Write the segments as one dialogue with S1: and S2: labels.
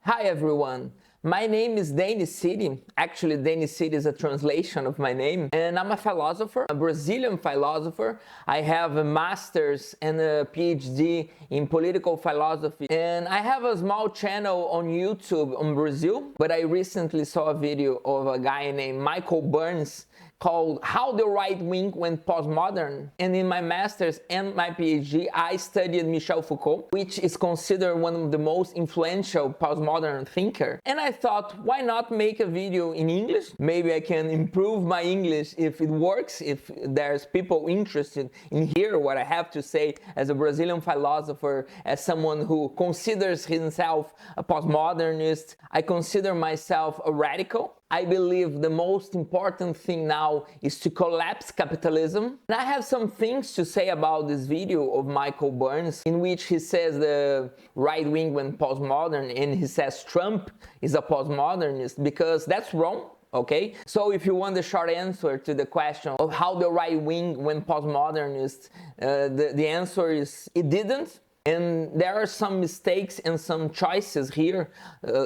S1: Hi everyone, my name is Dani City. Actually, Dani City is a translation of my name, and I'm a philosopher, a Brazilian philosopher. I have a master's and a PhD in political philosophy, and I have a small channel on YouTube on Brazil, but I recently saw a video of a guy named Michael Burns called How the Right Wing Went Postmodern. And in my master's and my PhD, I studied Michel Foucault, which is considered one of the most influential postmodern thinker. And I thought, why not make a video in English? Maybe I can improve my English if it works, if there's people interested in hear what I have to say as a Brazilian philosopher, as someone who considers himself a postmodernist. I consider myself a radical. I believe the most important thing now is to collapse capitalism. And I have some things to say about this video of Michael Burns, in which he says the right wing went postmodern, and he says Trump is a postmodernist, because that's wrong. Okay, so if you want the short answer to the question of how the right wing went postmodernist, the answer is it didn't. And there are some mistakes and some choices here,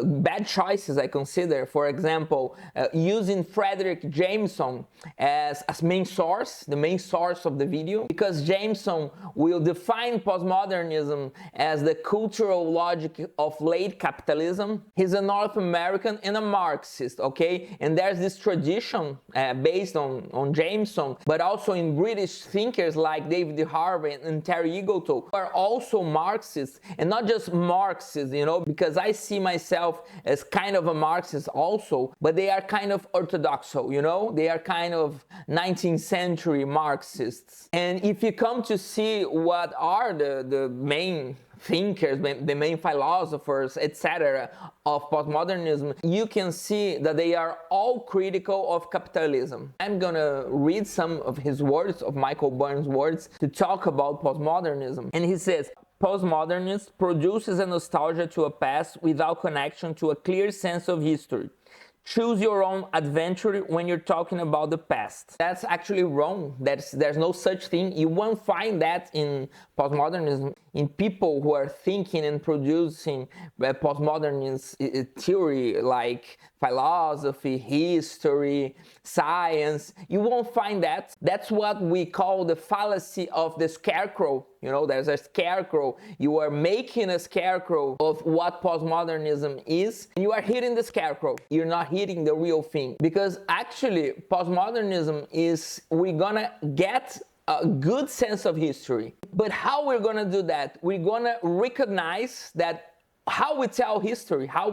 S1: bad choices I consider. For example, using Frederick Jameson as main source, the main source of the video, because Jameson will define postmodernism as the cultural logic of late capitalism. He's a North American and a Marxist, okay? And there's this tradition based on Jameson, but also in British thinkers like David Harvey and Terry Eagleton, who are also Marxists, and not just Marxists, you know, because I see myself as kind of a Marxist also, but they are kind of orthodoxal, you know, they are kind of 19th century Marxists. And if you come to see what are the main thinkers, the main philosophers, etc., of postmodernism, you can see that they are all critical of capitalism. I'm gonna read some of his words, of Michael Burns' words, to talk about postmodernism. And he says, postmodernist produces a nostalgia to a past without connection to a clear sense of history. Choose your own adventure when you're talking about the past. That's actually wrong. There's no such thing. You won't find that in postmodernism, in people who are thinking and producing postmodernist theory like philosophy, history, science. You won't find that. That's what we call the fallacy of the scarecrow. You know, there's a scarecrow. You are making a scarecrow of what postmodernism is, and you are hitting the scarecrow. You're not hitting the real thing. Because actually, postmodernism is, we're gonna get a good sense of history. But how we're gonna do that? We're gonna recognize that how we tell history, how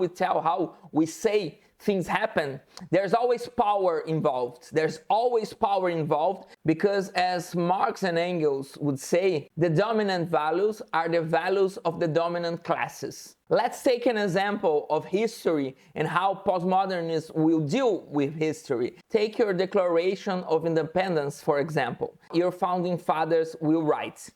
S1: we say things happen, there's always power involved. There's always power involved because, as Marx and Engels would say, the dominant values are the values of the dominant classes. Let's take an example of history and how postmodernists will deal with history. Take your Declaration of Independence, for example. Your founding fathers will write,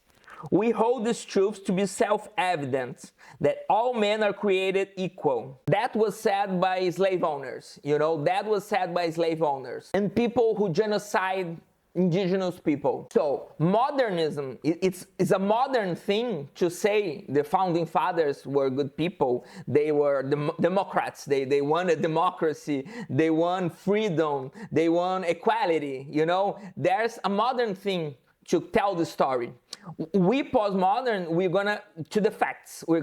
S1: "We hold these truths to be self-evident, that all men are created equal." That was said by slave owners, you know, that was said by slave owners and people who genocide indigenous people. So modernism, it's a modern thing to say the founding fathers were good people. They were democrats. They wanted democracy. They want freedom. They want equality. You know, there's a modern thing to tell the story. We postmodern, we're gonna to the facts. We're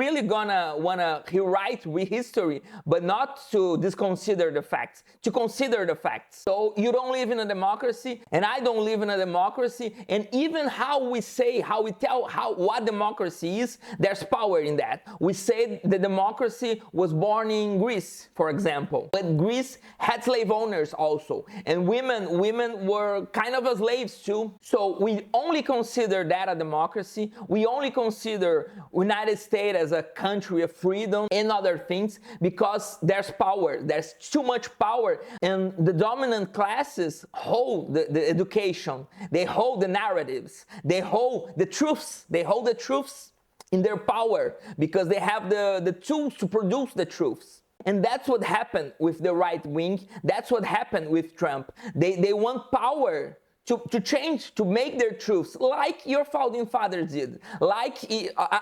S1: really gonna wanna rewrite history, but not to disconsider the facts, to consider the facts. So you don't live in a democracy, and I don't live in a democracy, and even how we say, how we tell what democracy is, there's power in that. We say the democracy was born in Greece, for example, but Greece had slave owners also, and women were kind of slaves too. So we only consider that a democracy. We only consider United States as a country of freedom and other things because there's power. There's too much power, and the dominant classes hold the education. They hold the narratives. They hold the truths. They hold the truths in their power because they have the tools to produce the truths. And that's what happened with the right wing. That's what happened with Trump. They want power to change, to make their truths, like your founding fathers did, like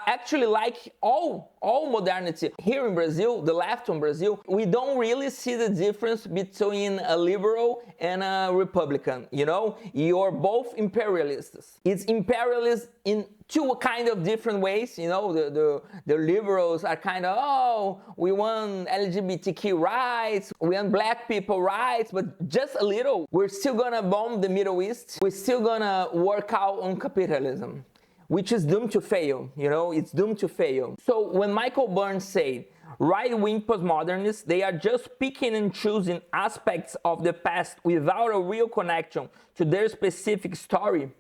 S1: actually like all all modernity. Here in Brazil, the left in Brazil, we don't really see the difference between a liberal and a Republican, you know? You're both imperialists. It's imperialist in two kind of different ways, you know? The liberals are kind of, oh, we want LGBTQ rights, we want black people rights, but just a little. We're still gonna bomb the Middle East. We're still gonna work out on capitalism, which is doomed to fail, you know, it's doomed to fail. So when Michael Burns said, right-wing postmodernists, they are just picking and choosing aspects of the past without a real connection to their specific story,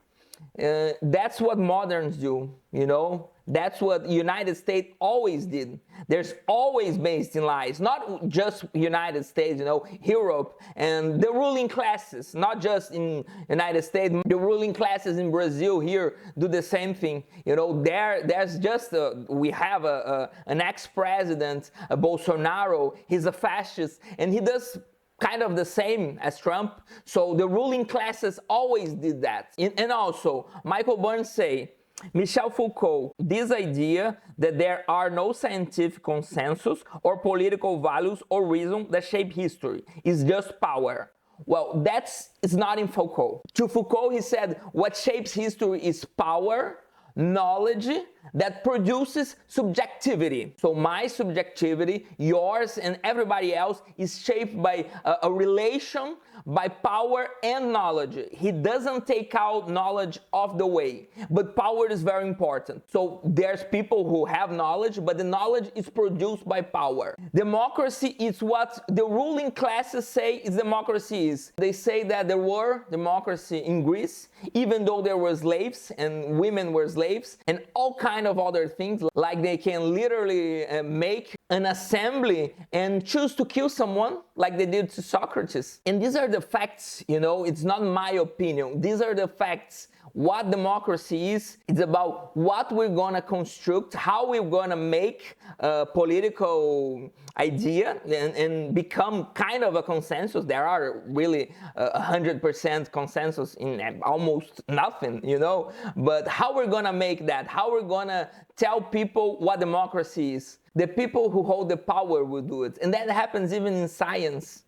S1: that's what moderns do, you know? That's what the United States always did. There's always based in lies, not just United States, you know, Europe and the ruling classes, not just in United States. The ruling classes in Brazil here do the same thing. You know, there's just we have an ex-president, Bolsonaro. He's a fascist, and he does kind of the same as Trump. So the ruling classes always did that. And also, Michael Burns say, Michel Foucault, this idea that there are no scientific consensus or political values or reason that shape history is just power. Well, it's not in Foucault. To Foucault, he said, what shapes history is power, knowledge that produces subjectivity. So my subjectivity, yours and everybody else is shaped by a relation, by power and knowledge. He doesn't take out knowledge off the way, but power is very important. So there's people who have knowledge, but the knowledge is produced by power. Democracy is what the ruling classes say is democracy is. They say that there were democracy in Greece, even though there were slaves and women were slaves and all kinds of other things, like they can literally make an assembly and choose to kill someone like they did to Socrates. And these are the facts, you know, it's not my opinion. These are the facts. What democracy is, it's about what we're gonna construct, how we're gonna make a political idea and become kind of a consensus. There are really 100% consensus in almost nothing, you know, but how we're gonna make that, how we're gonna tell people what democracy is. The people who hold the power will do it. And that happens even in science.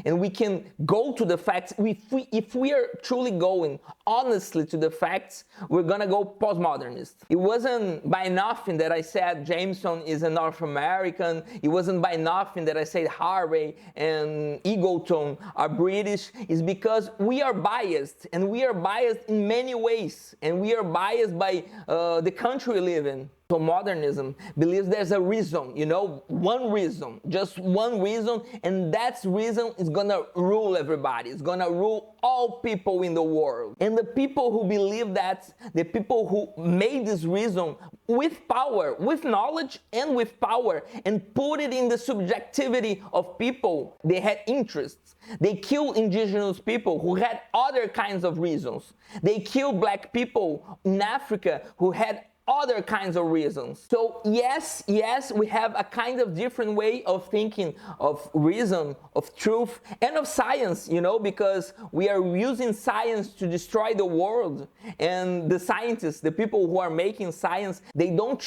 S1: And we can go to the facts. If we are truly going honestly to the facts, we're gonna go postmodernist. It wasn't by nothing that I said Jameson is a North American. It wasn't by nothing that I said Harvey and Eagleton are British. It's because we are biased, and we are biased in many ways, and we are biased by the country we live in. So modernism believes there's a reason, you know, one reason, just one reason, and that reason is gonna rule everybody. It's gonna rule all people in the world. And the people who believe that, the people who made this reason with power, with knowledge and with power, and put it in the subjectivity of people, they had interests. They killed indigenous people who had other kinds of reasons. They killed black people in Africa who had other kinds of reasons. So yes, we have a kind of different way of thinking of reason, of truth, and of science, you know, because we are using science to destroy the world. And the scientists, the people who are making science, they don't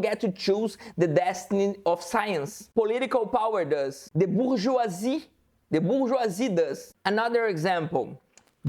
S1: get to choose the destiny of science. Political power does. The bourgeoisie does. Another example.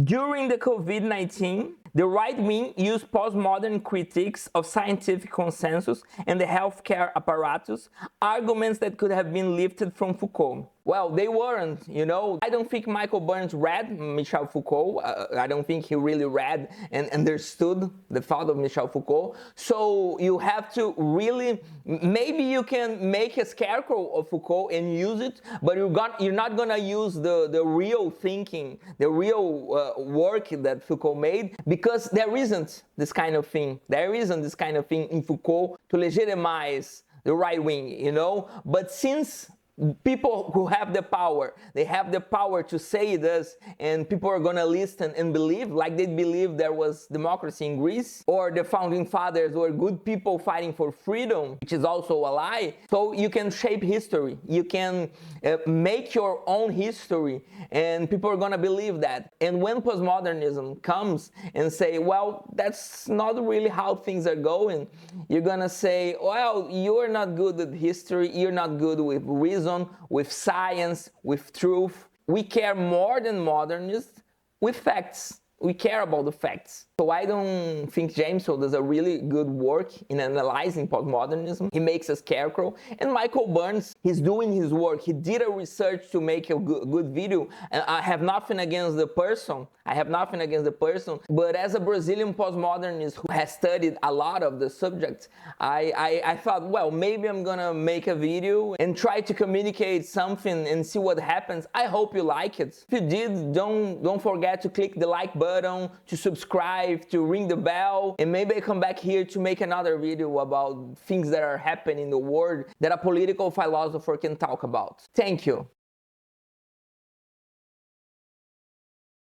S1: During the COVID-19, the right wing used postmodern critiques of scientific consensus and the healthcare apparatus, arguments that could have been lifted from Foucault. Well, they weren't, you know. I don't think Michael Burns read Michel Foucault. I don't think he really read and understood the thought of Michel Foucault. So you have to really, maybe you can make a scarecrow of Foucault and use it, but you're not gonna use the real thinking, the real work that Foucault made, because there isn't this kind of thing. There isn't this kind of thing in Foucault to legitimize the right wing, you know. But since people who have the power, they have the power to say this, and people are gonna listen and believe, like they believe there was democracy in Greece, or the founding fathers were good people fighting for freedom, which is also a lie. So you can shape history, you can make your own history, and people are gonna believe that. And when postmodernism comes and say, well, that's not really how things are going, you're gonna say, well, you're not good at history, you're not good with reason, with science, with truth. We care more than modernists with facts. We care about the facts. So I don't think Jameson does a really good work in analyzing postmodernism. He makes a scarecrow. And Michael Burns, he's doing his work. He did a research to make a good video. And I have nothing against the person. But as a Brazilian postmodernist who has studied a lot of the subjects, I thought, well, maybe I'm gonna make a video and try to communicate something and see what happens. I hope you like it. If you did, don't forget to click the like button, to subscribe, to ring the bell, and maybe I come back here to make another video about things that are happening in the world that a political philosopher can talk about. Thank you.